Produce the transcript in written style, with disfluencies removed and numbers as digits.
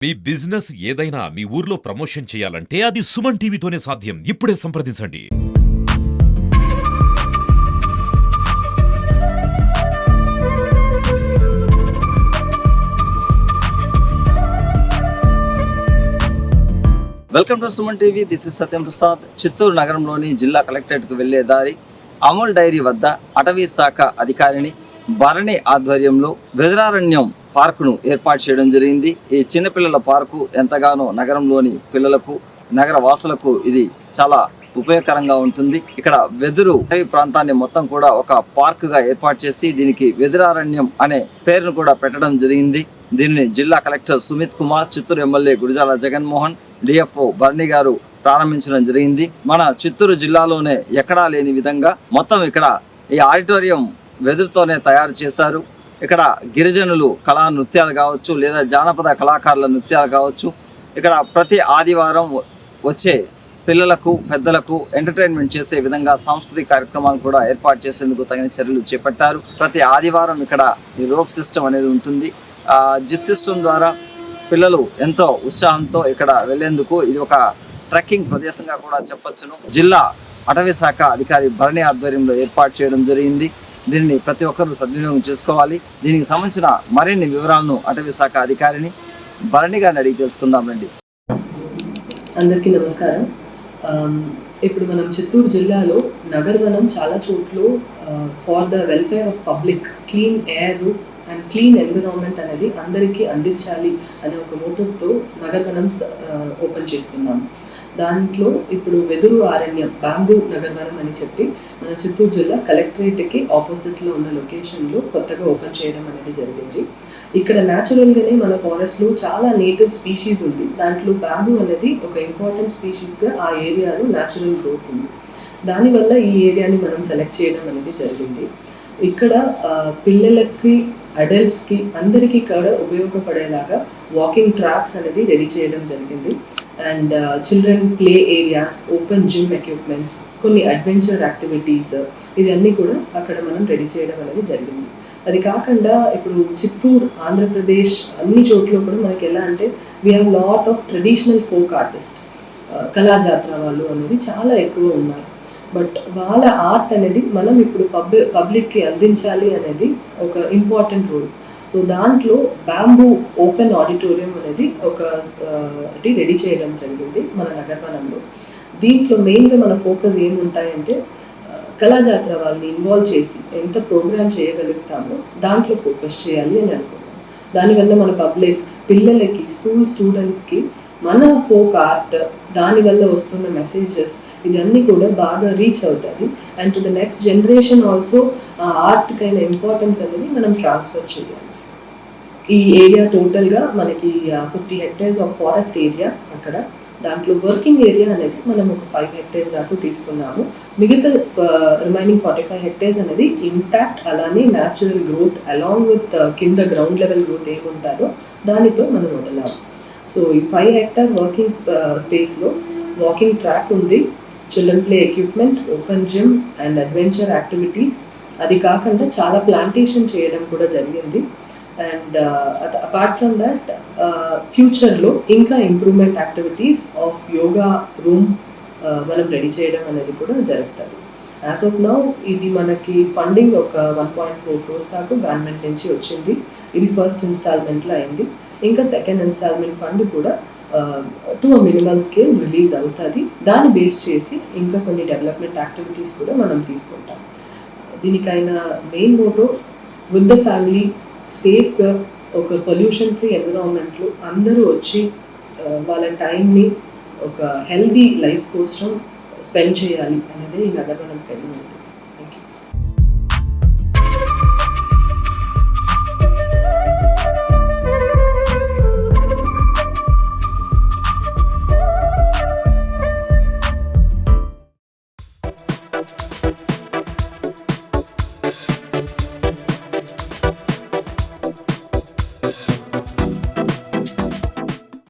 మీ business ఏదైనా మీ ఊర్లో promotion చేయాలంటే అది సుమన్ టీవీతోనే సాధ్యం. ఇప్పుడే సంప్రదించండి. Welcome to Suman TV. This is Satyam Prasad. Chittoor నగరంలోని జిల్లా కలెక్టరేట్కు వెళ్లే దారి అమూల్ డైరీ వద్ద అటవీ శాఖ అధికారిని భరణి ఆధ్వర్యంలో వెదరారణ్యం పార్కును ఏర్పాటు చేయడం జరిగింది. ఈ చిన్నపిల్లల పార్కు ఎంతగానో నగరంలోని పిల్లలకు, నగర వాసులకు ఇది చాలా ఉపయోగకరంగా ఉంటుంది. ఇక్కడ వెదురు అటవీ ప్రాంతాన్ని మొత్తం కూడా ఒక పార్కుగా ఏర్పాటు చేసి దీనికి వెదరారణ్యం అనే పేరును కూడా పెట్టడం జరిగింది. దీనిని జిల్లా collector Sumit Kumar, Chittoor MLA Gurajala Jaganmohan, DFO Bharani garu ప్రారంభించడం జరిగింది. మన చిత్తూరు జిల్లాలోనే ఎక్కడా లేని విధంగా మొత్తం ఇక్కడ ఈ ఆడిటోరియం వెదురుతోనే తయారు చేశారు. ఇక్కడ గిరిజనులు కళా నృత్యాలు కావచ్చు, లేదా జానపద కళాకారుల నృత్యాలు కావచ్చు, ఇక్కడ ప్రతి ఆదివారం వచ్చే పిల్లలకు, పెద్దలకు ఎంటర్టైన్మెంట్ చేసే విధంగా సాంస్కృతిక కార్యక్రమాలు కూడా ఏర్పాటు చేసేందుకు తగిన చర్యలు చేపట్టారు. ప్రతి ఆదివారం ఇక్కడ ఈ రోప్ సిస్టమ్ అనేది ఉంటుంది. జిప్ సిస్టమ్ ద్వారా పిల్లలు ఎంతో ఉత్సాహంతో ఇక్కడ వెళ్లేందుకు ఇది ఒక ట్రెక్కింగ్ ప్రదేశంగా కూడా చెప్పొచ్చును. జిల్లా అటవీ శాఖ అధికారి భరణి ఆధ్వర్యంలో ఏర్పాటు చేయడం జరిగింది. దీనిని ప్రతి ఒక్కరూ సద్వినియోగం చేసుకోవాలి. దీనికి సంబంధించిన మరిన్ని వివరాలను అటవీ శాఖ అధికారిని భరణి గారిని అడిగి తెలుసుకుందాం రండి. అందరికీ నమస్కారం. ఇప్పుడు మనం చిత్తూరు జిల్లాలో నగరవనం చాలా చోట్ల for the welfare of public clean air and clean environment అనేది అందరికీ అందించాలి అనే ఒక మోటివ్తో నగరవనం ఓపెన్ చేస్తున్నాం. దాంట్లో ఇప్పుడు వెదురు అరణ్యం, బ్యాంబూ నగరవనం అని చెప్పి మన చిత్తూరు జిల్లా కలెక్టరేట్కి ఆపోజిట్లో ఉన్న లొకేషన్లో కొత్తగా ఓపెన్ చేయడం అనేది జరిగింది. ఇక్కడ న్యాచురల్గానే మన ఫారెస్ట్లో చాలా నేటివ్ స్పీషీస్ ఉంది. దాంట్లో బ్యాంబూ అనేది ఒక ఇంపార్టెంట్ స్పీషీస్గా ఆ ఏరియాలో న్యాచురల్ గ్రోత్ ఉంది. దానివల్ల ఈ ఏరియాని మనం సెలెక్ట్ చేయడం అనేది జరిగింది. ఇక్కడ పిల్లలకి, అడల్ట్స్కి అందరికీ కూడా ఉపయోగపడేలాగా వాకింగ్ ట్రాక్స్ అనేది రెడీ చేయడం జరిగింది. And children play areas, open gym equipments, కొన్ని అడ్వెంచర్ యాక్టివిటీస్, ఇవన్నీ కూడా అక్కడ మనం రెడీ చేయడం అనేది జరిగింది. అది కాకుండా ఇప్పుడు చిత్తూరు, ఆంధ్రప్రదేశ్ అన్ని చోట్ల కూడా మనకి ఎలా అంటే we have lot of traditional folk artist, కళాజాత్ర వాళ్ళు అనేది చాలా ఎక్కువ ఉన్నారు. బట్ వాళ్ళ ఆర్ట్ అనేది మనం ఇప్పుడు పబ్లిక్కి అందించాలి అనేది ఒక ఇంపార్టెంట్ రోల్. సో దాంట్లో బ్యాంబూ ఓపెన్ ఆడిటోరియం అనేది ఒకటి రెడీ చేయడం జరిగింది మన నగరవనంలో. దీంట్లో మెయిన్గా మన ఫోకస్ ఏముంటాయంటే కళాజాత్ర వాళ్ళని ఇన్వాల్వ్ చేసి ఎంత ప్రోగ్రామ్ చేయగలుగుతామో దాంట్లో ఫోకస్ చేయాలి అని అనుకున్నాం. దానివల్ల మన పబ్లిక్, పిల్లలకి, స్టూడెంట్స్కి మన ఫోక్ ఆర్ట్, దానివల్ల వస్తున్న మెసేజెస్ ఇవన్నీ కూడా బాగా రీచ్ అవుతుంది. And to the next generation also ఆ ఆర్ట్కైన ఇంపార్టెన్స్ అనేది మనం ట్రాన్స్ఫర్ చేయాలి. ఈ ఏరియా టోటల్గా మనకి 50 హెక్టేర్స్ ఆఫ్ ఫారెస్ట్ ఏరియా అక్కడ. దాంట్లో వర్కింగ్ ఏరియా అనేది మనం ఒక 5 హెక్టేర్స్ దాకా తీసుకున్నాము. మిగతా రిమైనింగ్ 45 హెక్టేర్స్ అనేది ఇంటాక్ట్, అలానే న్యాచురల్ గ్రోత్ అలాంగ్ విత్ కింద గ్రౌండ్ లెవెల్ గ్రోత్ ఏముంటుందో దానితో మనం వదలాము. సో ఈ 5 హెక్టార్ వర్కింగ్ స్పేస్లో వాకింగ్ ట్రాక్ ఉంది, children play equipment, open gym and adventure activities. అది కాకుండా చాలా ప్లాంటేషన్ చేయడం కూడా జరిగింది. అండ్ అపార్ట్ ఫ్రమ్ దట్ ఫ్యూచర్లో ఇంకా improvement activities of yoga room మనం రెడీ చేయడం అనేది కూడా జరుగుతుంది. యాజ్ ఆఫ్ నౌ ఇది మనకి ఫండింగ్ ఒక 1.4 crores దాకా గవర్నమెంట్ నుంచి వచ్చింది. ఇది ఫస్ట్ ఇన్స్టాల్మెంట్లో అయింది. ఇంకా సెకండ్ ఇన్స్టాల్మెంట్ ఫండ్ కూడా టు మినిమల్ స్కేల్ రిలీజ్ అవుతుంది. దాన్ని బేస్ చేసి ఇంకా కొన్ని డెవలప్మెంట్ యాక్టివిటీస్ కూడా మనం తీసుకుంటాం. దీనికైనా main motto with the family, సేఫ్గా ఒక పొల్యూషన్ ఫ్రీ ఎన్విరాన్మెంట్లో అందరూ వచ్చి వాళ్ళ టైంని ఒక హెల్దీ లైఫ్ కోసం స్పెండ్ చేయాలి అనేది ఈ నగరవనం కలిగి ఉంది. Thank you.